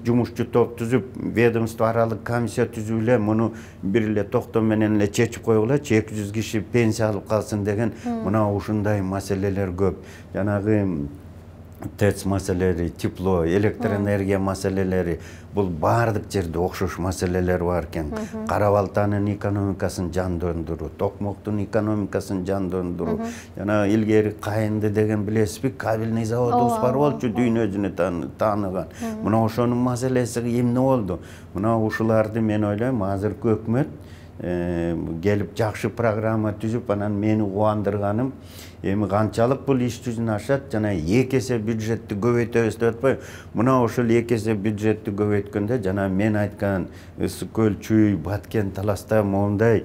жумушчу топ түзүп, ведомство аралык комиссия түзүп эле муну бир эле токтом менен эле чечип койгулачы, 200 киши пенсия алып калсын деген. Мына ушундай маселелер көп. Жанагы ТЭЦ маселелери, тепло, электроэнергия маселелери, бул бардык жерде окшош маселелер бар экен. Кара-Балтанын экономикасын жандандыруу, Токмоктун экономикасын жандандыруу. Жана илгери Кайынды деген билесизби, кабельный заводубуз бар болчу, дүйнө жүзүнө тааныган. Мына ошонун маселеси эмне болду? Мына ушуларды мен ойлойм азыркы өкмөт келип жакшы программа түзүп анан мени кубандырганым эми канчалык бул иш жүзүнө ашат жана 2 эсе бюджетти көбөйтөбүз деп атпайбы. Мына ошол 2 эсе бюджетти көбөйткөндө жана мен айткан Ысык көл, Чүй, Баткен, Таласта моундай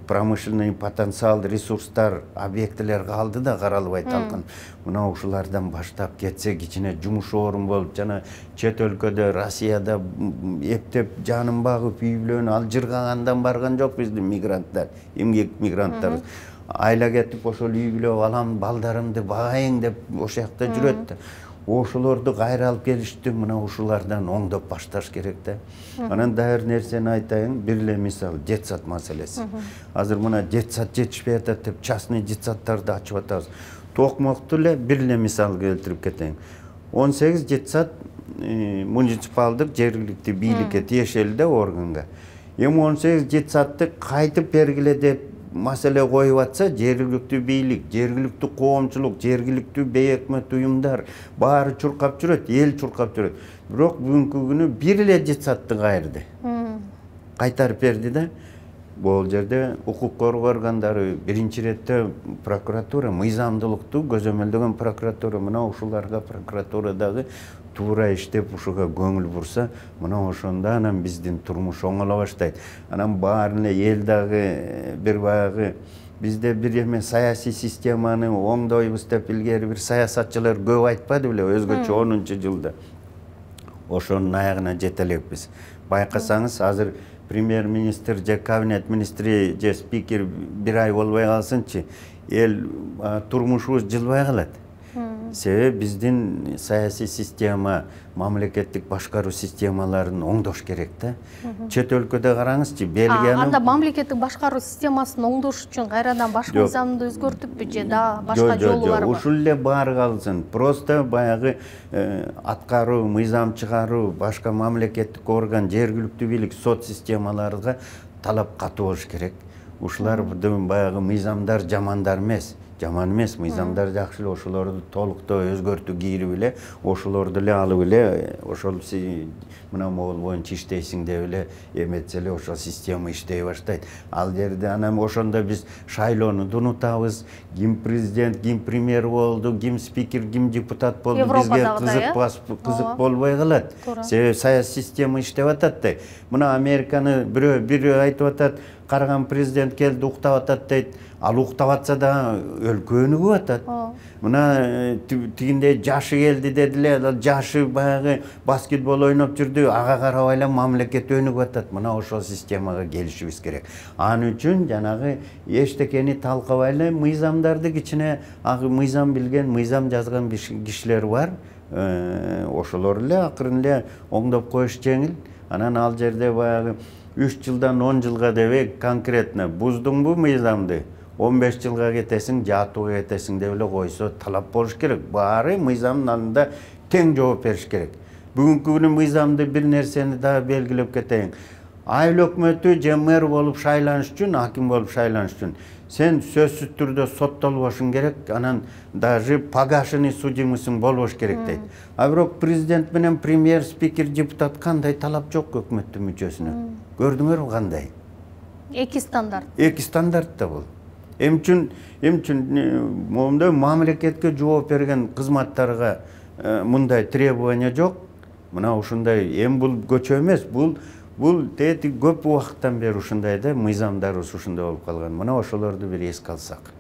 промышленный потенциал ресурстар объектилер калды да каралбай талкан. Мына ушулардан баштап кетсе кичине жумуш орун болуп жана чет өлкөдө Россияда эптеп жанын багып үй бүлөнү алжыргагандан барган жок биздин мигранттар, эмгек мигранттар. Айла кетип ошол үй бүлө алам, балдарымды багайын деп ошол жакта жүрөт да. Ошолорду кайра алып келишти, мына ушулардан оңдоп башташ керек да. Анан дагы бир нерсени айтайын, бир эле мисал жетсат маселеси. Азыр мына жетсат жетишпей атат деп частный жетсаттарды ачып атабыз. Токмокту эле бир эле мисал келтирип кетейин. 18 жетсат муниципалдык жергиликтүү бийликке тиешелүү да органга. Эми 18 жетсатты кайтып бергиле деп маселе коюп атса, жергиликтүү бийлик, жергиликтүү коомчулук, жергиликтүү бейөкмөт уюмдар баары чуркап жүрөт, эл чуркап жүрөт. Бирок бүгүнкү күнү бир эле жетсатты кайрды. Кайтарып берди да. Бул жерде укук коргоо органдары биринчи иретте прокуратура мыйзамдуулукту көзөмөлдөгөн прокуратура мына ушуларга прокуратурадагы туура иштеп ушуга көңүл бурса, мына ошондо анан биздин турмуш оңоло баштайт. Анан баарын эле эл дагы бир баягы бизде бир эме саясий системаны оңдойбуз деп илгери бир саясатчылар көп айтпады беле өзгөчө 10-жылда. Ошонун аягына жете элекпиз. Байкасаңыз азыр премьер-министр же кабинет министри же спикер бир ай болбой калсынчы, эл турмушубуз жылбай калат. Себеби биздин саясий система, мамлекеттик башкаруу системаларын оңдош керек да. Чет өлкөдө караңызчы, Бельгиянын анда мамлекеттик башкаруу системасын оңдош үчүн кайрадан баш мыйзамды өзгөртүппү же да башка жолу барбы? Ушул эле баары калсын. Просто баягы аткаруу, мыйзам чыгаруу, башка мамлекеттик орган, жергиликтүү бийлик, сот системаларга талап катуу болуш керек. Ушулардын баягы мыйзамдар жамандар эмес. Жаман эмес, мыйзамдар жакшы эле, ошолорду толуктоо өзгөртүү кийирип эле, ошолорду эле алып эле, ошол мына могул боюнча иштейсиң деп эле эметсе эле ошол система иштей баштайт. Ал жерде анан ошондо биз шайлоону унутабыз, ким президент, ким премьер болду, ким спикер, ким депутат болду, бизге кызык болбой калат. Себеби саясий система иштеп атат да. Мына Американы бирөө айтып атат, караган президент келди уктап атат дейт. Ал уктап атса да өлкө өнүгүп атат. Мына тигинде жашы келди дедилер, жашы баягы баскетбол ойноп жүрдү, ага карабай эле мамлекет өнүгүп атат. Мына ошол системага келишибиз керек. Анын үчүн жанагы эчтекени талкабай эле мыйзамдарды кичине мыйзам билген, мыйзам жазган кишилер бар. Ошолор эле акырын эле оңдоп коюш жеңил. Анан ал жерде баягы 3 жылдан 10 жылга деп конкретно буздуңбу мыйзамды 15 жылга кетесиң, жатууга кетесиң деп эле койсо талап болуш керек. Баары мыйзамдын алдында тең жооп бериш керек. Бүгүнкү күнү мыйзамды бир нерсени дагы белгилеп кетейин. Айыл өкмөтү же мэр болуп шайланыш үчүн, аким болуп шайланыш үчүн сен сөзсүз түрдө соттолбошуң керек, анан даже погашенный судимысың болбош керек дейт. А бирок президент менен премьер, спикер, депутат кандай талап жок өкмөттүн мүчөсүнө. Көрдүңөрбү кандай? Эки стандарт. Эки стандарт да бул. Эмчүн моундай мамлекетке жооп берген кызматтарга мындай требование жок. Мына ушундай эми бул көчө эмес, бул тети көп убакыттан бери ушундай да мыйзамдарыбыз ушундай болуп калган. Мына ошолорду бир эске алсак.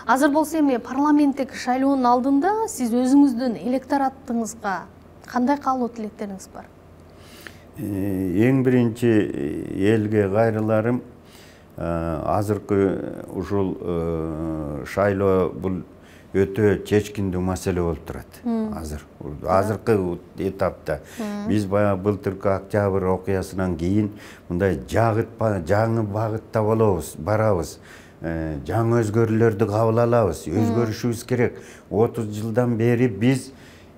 Азыр болсо эми парламенттик шайлоонун алдында сиз өзүңүздүн электоратыңызга кандай каалоо тилектериңиз бар? Эң биринчи элге кайрыларым азыркы ушул шайлоо бул өтө чечкиндүү маселе болуп турат. Азыркы этапта биз баягы былтыркы октябрь окуясынан кийин мындай жаңы багытта барабыз. Жаңы өзгөрүүлөрдү кабыл алабыз, өзгөрүшүбүз керек. 30 жылдан бери биз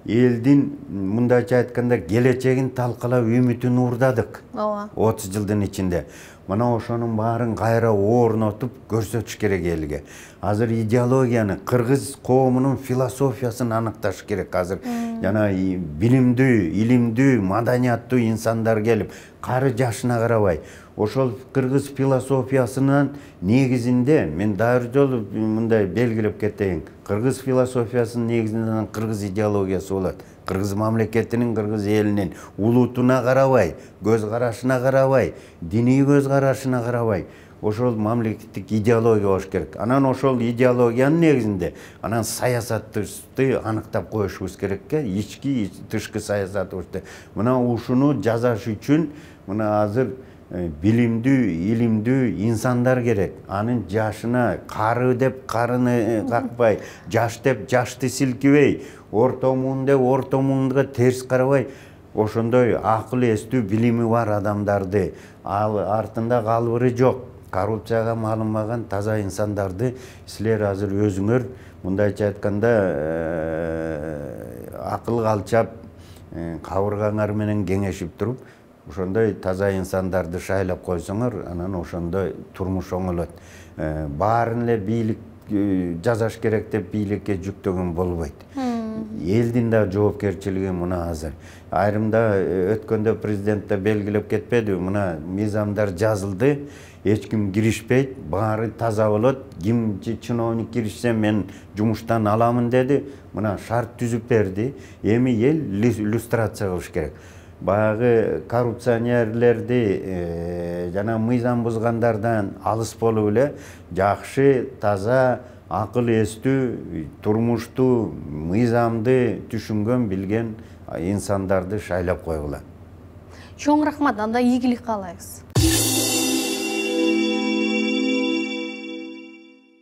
элдин мындайча айтканда келечегин талкалап үмүтүн уурдадык. Ооба. 30 жылдын ичинде. Мына ошонун баарын кайра орнотуп көрсөтүш керек элге. Азыр идеологияны, кыргыз коомунун философиясын аныкташ керек. Азыр жана билимдүү, илимдүү, маданияттуу инсандар келип, кары жашына карабай, ошол кыргыз философиясынын негизинде мен дайыр жолу мындай белгилеп кетейин. Кыргыз философиясынын негизинде кыргыз идеологиясы болот. Кыргыз мамлекетинин, кыргыз элинин улутуна карабай, көз карашына карабай, диний көз карашына карабай, ошол мамлекеттик идеология болуш керек. Анан ошол идеологиянын негизинде анан саясатты аныктап коюшубуз керек. Ички, тышкы саясаты. Мына ушуну жасаш үчүн мына азыр билимдүү, илимдүү инсандар керек. Анын жашына кары деп карыны какпай, жаш деп жашты силкибей, орто муун деп орто муунга терс карабай, ошондой акыл эстүү билими бар адамдарды, ал артында калбыры жок, коррупцияга малынбаган таза инсандарды силер азыр өзүңөр мындайча айтканда акыл калчап кабыргаңар менен кеңешип туруп, ошондой таза инсандарды шайлап койсоңор, анан ошондой турмуш оңолот. Баарын эле бийлик жасаш керек деп бийликке жүктөгөн болбойт. Элдин да жоопкерчилиги мына азыр. Айрымда өткөндө президент да белгилеп кетпеди, мына мыйзамдар жазылды, эч ким киришпейт, баары таза болот. Ким чиновник киришсе мен жумуштан аламын деди, мына шарт түзүп берди. Эми эл иллюстрация кылыш керек. Баягы коррупционерлерди жана мыйзам бузгандардан алыс болуп эле жакшы, таза, акыл эстүү, турмуштуу, мыйзамды түшүнгөн, билген инсандарды шайлап койгула. Чоң рахмат, анда ийгилик каалайбыз.